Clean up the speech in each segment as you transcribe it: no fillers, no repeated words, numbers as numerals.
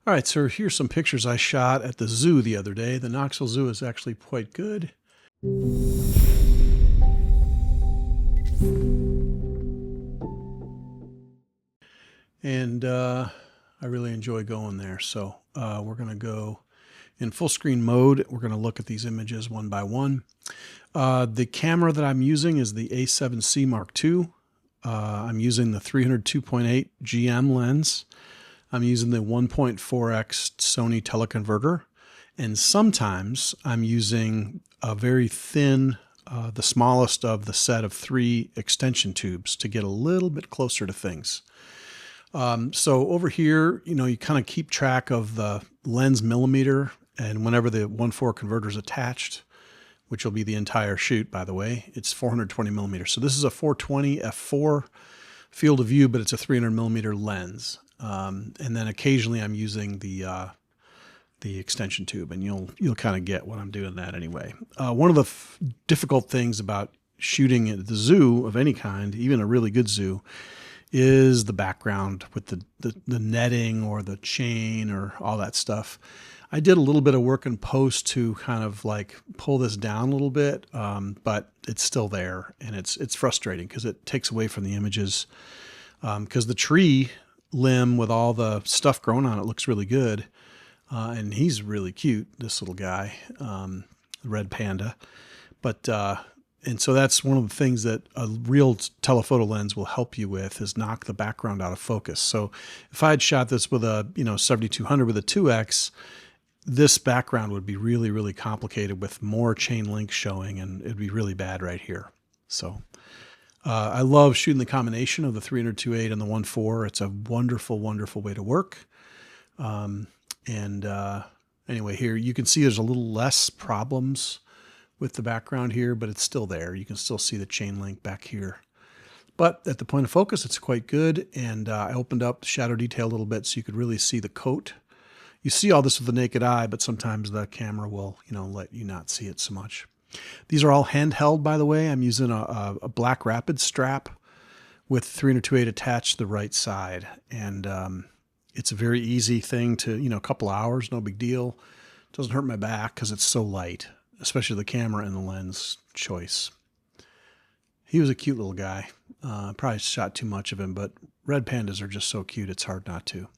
All right, so here's some pictures I shot at the zoo the other day. The Knoxville Zoo is actually quite good. And I really enjoy going there. So we're going to go in full screen mode. We're going to look at these images one by one. The camera that I'm using is the A7C Mark II. I'm using the 302.8 GM lens. I'm using the 1.4x Sony teleconverter. And sometimes I'm using a very thin, the smallest of the set of 3 extension tubes to get a little bit closer to things. So over here, you kind of keep track of the lens millimeter, and whenever the 1.4 converter is attached, which will be the entire shoot, by the way, it's 420 millimeters. So this is a 420 f4 field of view, but it's a 300 millimeter lens. And then occasionally I'm using the extension tube, and you'll kind of get what I'm doing that anyway. One of the difficult things about shooting at the zoo of any kind, even a really good zoo, is the background with the netting or the chain or all that stuff. I did a little bit of work in post to kind of like pull this down a little bit, but it's still there, and it's frustrating because it takes away from the images. Because the tree limb with all the stuff growing on it looks really good, and he's really cute, this little guy, the red panda. But and so that's one of the things that a real telephoto lens will help you with, is knock the background out of focus. So if I had shot this with a 7200 with a 2x, this background would be really, really complicated with more chain link showing, and it'd be really bad right here. So I love shooting the combination of the 302.8 and the 1.4. It's a wonderful, wonderful way to work. Anyway, here you can see there's a little less problems with the background here, but it's still there. You can still see the chain link back here. But at the point of focus, it's quite good. And I opened up the shadow detail a little bit so you could really see the coat. You see all this with the naked eye, but sometimes the camera will, let you not see it so much. These are all handheld, by the way. I'm using a Black Rapid strap with 302.8 attached to the right side. And it's a very easy thing to, a couple hours, no big deal. It doesn't hurt my back because it's so light, especially the camera and the lens choice. He was a cute little guy. Probably shot too much of him, but red pandas are just so cute, it's hard not to.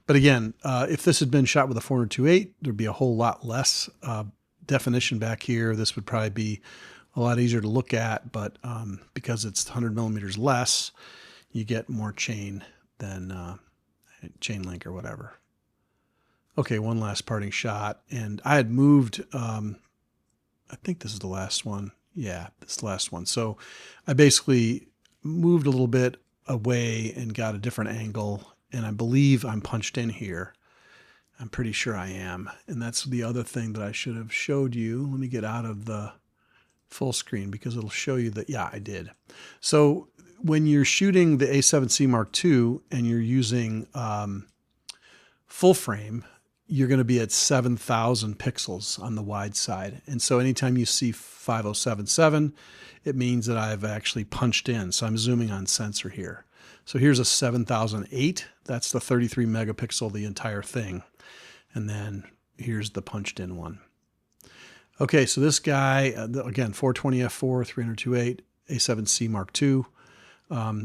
But again, if this had been shot with a 402.8, there'd be a whole lot less definition back here. This would probably be a lot easier to look at, but because it's 100 millimeters less, you get more chain than chain link or whatever. Okay, one last parting shot, and I had moved, I think this is the last one. Yeah, this is the last one. So I basically moved a little bit away and got a different angle, and I believe I'm punched in here. I'm pretty sure I am. And that's the other thing that I should have showed you. Let me get out of the full screen because it'll show you that, yeah, I did. So when you're shooting the A7C Mark II and you're using full frame, you're going to be at 7,000 pixels on the wide side. And so anytime you see 5077, it means that I've actually punched in. So I'm zooming on sensor here. So here's a 7008. That's the 33 megapixel, the entire thing. And then here's the punched in one. Okay, so this guy, again, 420 f4, 302.8, A7C Mark II.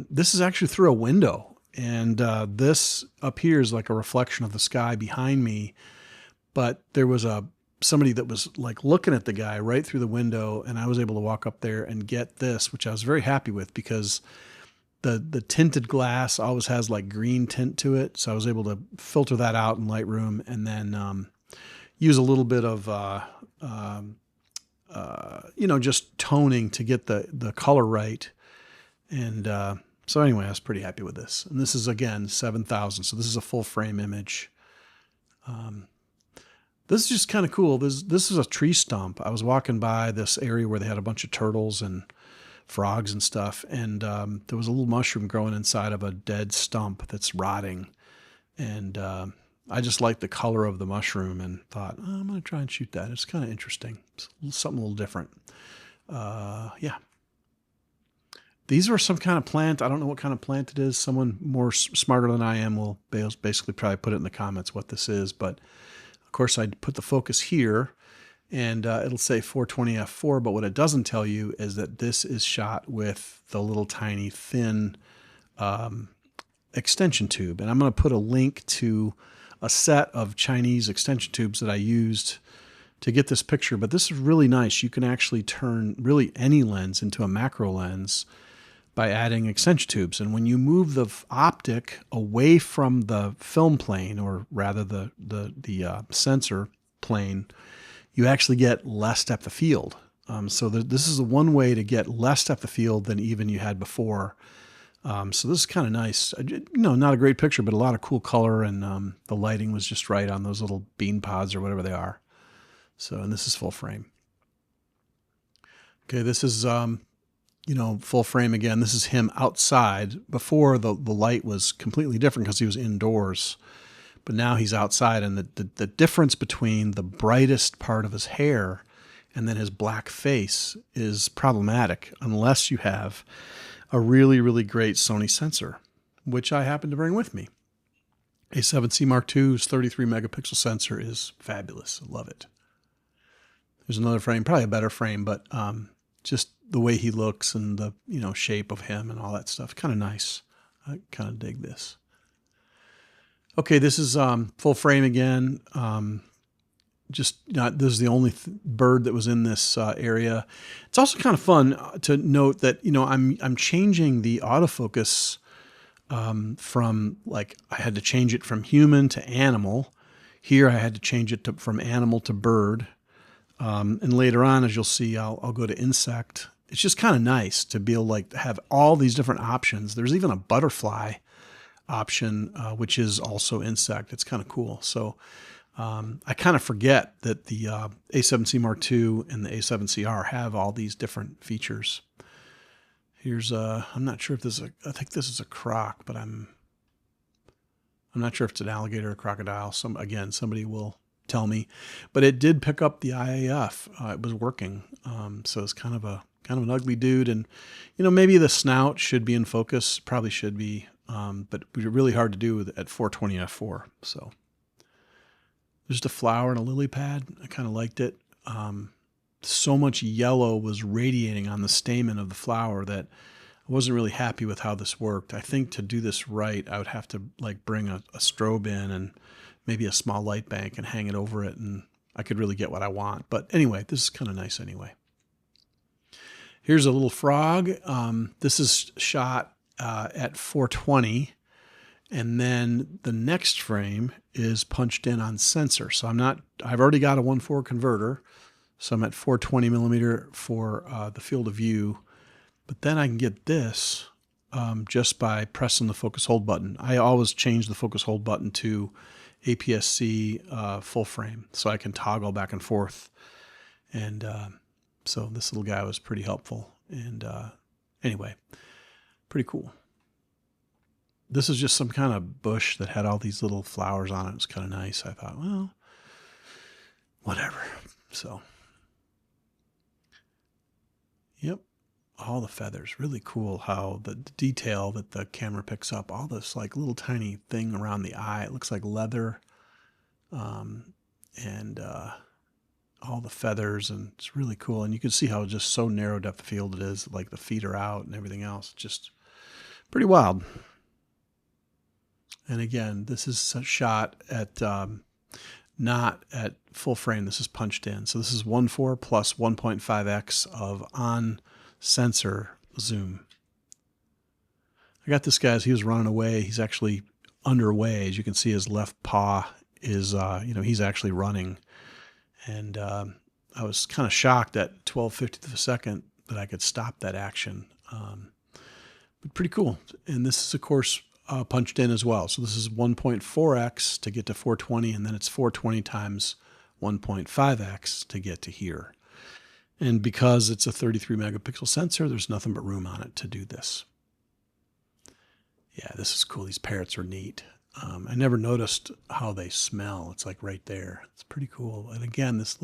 This is actually through a window. And this up here is like a reflection of the sky behind me. But there was somebody that was like looking at the guy right through the window, and I was able to walk up there and get this, which I was very happy with because the tinted glass always has like green tint to it. So I was able to filter that out in Lightroom and then use a little bit of, just toning to get the color right. And so anyway, I was pretty happy with this. And this is, again, 7,000. So this is a full frame image. This is just kind of cool. This is a tree stump. I was walking by this area where they had a bunch of turtles and frogs and stuff. And there was a little mushroom growing inside of a dead stump that's rotting. And I just liked the color of the mushroom and thought, oh, I'm going to try and shoot that. It's kind of interesting. It's something a little different. Yeah. These are some kind of plant. I don't know what kind of plant it is. Someone more smarter than I am will basically probably put it in the comments what this is. But of course, I put the focus here, and it'll say 420 f4. But what it doesn't tell you is that this is shot with the little tiny thin extension tube. And I'm going to put a link to a set of Chinese extension tubes that I used to get this picture. But this is really nice. You can actually turn really any lens into a macro lens by adding extension tubes. And when you move the optic away from the film plane, or rather the sensor plane, you actually get less depth of field. So this is one way to get less depth of field than even you had before. So this is kind of nice. Not a great picture, but a lot of cool color, and the lighting was just right on those little bean pods or whatever they are. So, and this is full frame. Okay, this is full frame again. This is him outside. Before, the light was completely different because he was indoors, but now he's outside, and the difference between the brightest part of his hair and then his black face is problematic unless you have a really, really great Sony sensor, which I happen to bring with me. A7C Mark II's 33 megapixel sensor is fabulous. I love it. There's another frame, probably a better frame, but just the way he looks and the shape of him and all that stuff, kind of nice. I kind of dig this. Okay, this is full frame again. This is the only bird that was in this area. It's also kind of fun to note that I'm changing the autofocus from, like, I had to change it from human to animal. Here I had to change it from animal to bird. And later on, as you'll see, I'll go to insect. It's just kind of nice to be able to have all these different options. There's even a butterfly option, which is also insect. It's kind of cool. So I kind of forget that the A7C Mark II and the A7CR have all these different features. Here's I'm not sure if this is I think this is a croc, but I'm not sure if it's an alligator or a crocodile. Somebody will tell me, but it did pick up the IAF. It was working. So it's kind of an ugly dude, and maybe the snout should be in focus, probably should be, but really hard to do at 420 f4. So there's just a flower and a lily pad. I kind of liked it. So much yellow was radiating on the stamen of the flower that I wasn't really happy with how this worked. I think to do this right, I would have to bring a strobe in and maybe a small light bank and hang it over it, and I could really get what I want. But anyway, this is kind of nice anyway. Here's a little frog. This is shot at 420, and then the next frame is punched in on sensor. So I've already got a 1.4 converter, so I'm at 420 millimeter for the field of view, but then I can get this just by pressing the focus hold button. I always change the focus hold button to APS-C full frame, so I can toggle back and forth. And so this little guy was pretty helpful. And anyway, pretty cool. This is just some kind of bush that had all these little flowers on it. It was kind of nice. I thought, well, whatever. So, yep. All the feathers, really cool how the detail that the camera picks up, all this little tiny thing around the eye. It looks like leather, and all the feathers, and it's really cool. And you can see how just so narrow depth of field it is, like the feet are out and everything else. Just pretty wild. And again, this is a shot at not at full frame. This is punched in. So this is 1.4 plus 1.5x of on sensor zoom. I got this guy as he was running away. He's actually underway. As you can see, his left paw is, he's actually running. And I was kind of shocked at 12/50th of a second that I could stop that action. But pretty cool. And this is, of course, punched in as well. So this is 1.4x to get to 420, and then it's 420 times 1.5x to get to here. And because it's a 33 megapixel sensor, there's nothing but room on it to do this. Yeah, this is cool. These parrots are neat. I never noticed how they smell. It's right there. It's pretty cool. And again, this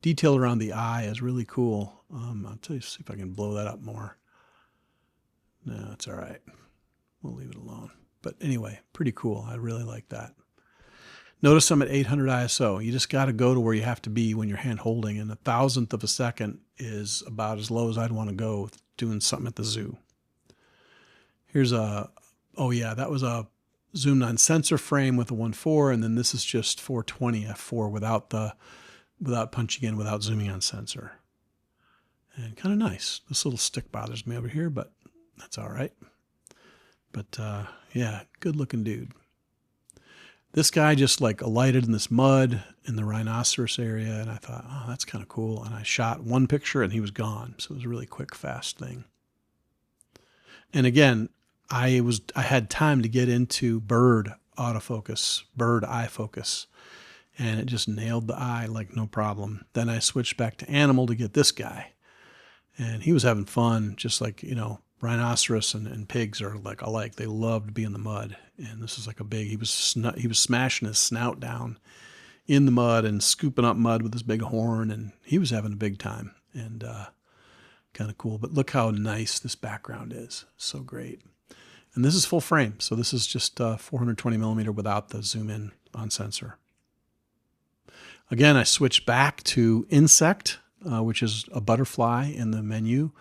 detail around the eye is really cool. I'll tell you, see if I can blow that up more. No, it's all right. We'll leave it alone. But anyway, pretty cool. I really like that. Notice I'm at 800 ISO. You just got to go to where you have to be when you're hand holding, and 1,000th of a second is about as low as I'd want to go doing something at the zoo. Here's a, oh yeah, that was a zoomed on sensor frame with a 1.4, and then this is just 420 f4 without punching in, without zooming on sensor. And kind of nice. This little stick bothers me over here, but that's all right. But yeah, good looking dude. This guy just like alighted in this mud in the rhinoceros area, and I thought, oh, that's kind of cool. And I shot one picture and he was gone. So it was a really quick, fast thing. And again, I had time to get into bird autofocus, bird eye focus, and it just nailed the eye like no problem. Then I switched back to animal to get this guy, and he was having fun, just like, you know, rhinoceros and pigs are like alike. They love to be in the mud, and this is like a big. He was smashing his snout down in the mud and scooping up mud with his big horn, and he was having a big time, and kind of cool. But look how nice this background is. So great. And this is full frame, so this is just 420 millimeter without the zoom in on sensor. Again, I switched back to insect, which is a butterfly in the menu.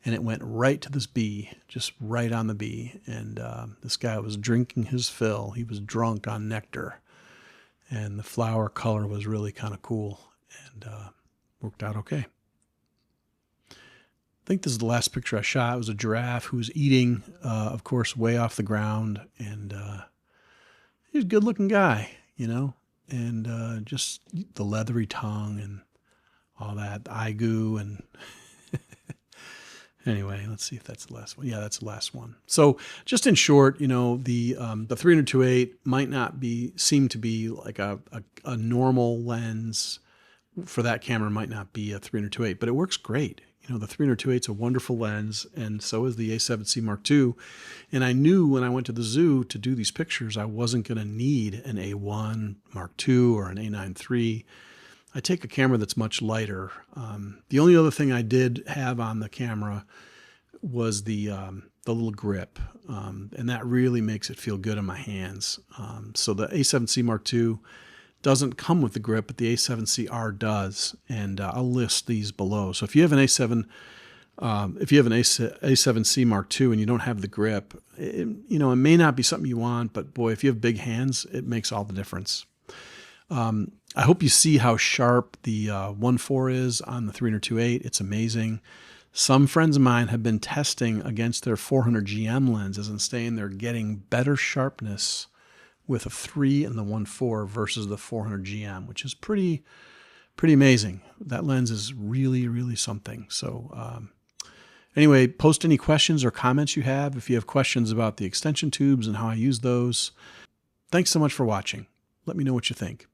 And it went right to this bee, just right on the bee. And this guy was drinking his fill. He was drunk on nectar. And the flower color was really kind of cool, and worked out okay. I think this is the last picture I shot. It was a giraffe who was eating, of course, way off the ground. And he was a good looking guy, you know, and just the leathery tongue and all that, the eye goo and... Anyway, let's see if that's the last one. Yeah, that's the last one. So just in short, you know, the 300-2.8 might not seem to be like a normal lens for that camera, might not be a 300-2.8, but it works great. You know, the 300-2.8 is a wonderful lens, and so is the A7C Mark II. And I knew when I went to the zoo to do these pictures, I wasn't going to need an A1 Mark II or an A9 III. I take a camera that's much lighter. The only other thing I did have on the camera was the little grip, and that really makes it feel good in my hands. So the A7C Mark II doesn't come with the grip, but the A7CR does, and I'll list these below. So if you have an A7C Mark II and you don't have the grip, you know, it may not be something you want, but boy, if you have big hands, it makes all the difference. I hope you see how sharp the 1.4 is on the 300-2.8. It's amazing. Some friends of mine have been testing against their 400 GM lenses and saying they're getting better sharpness with a 3 and the 1.4 versus the 400 GM, which is pretty amazing. That lens is really, really something. So anyway, post any questions or comments you have if you have questions about the extension tubes and how I use those. Thanks so much for watching. Let me know what you think.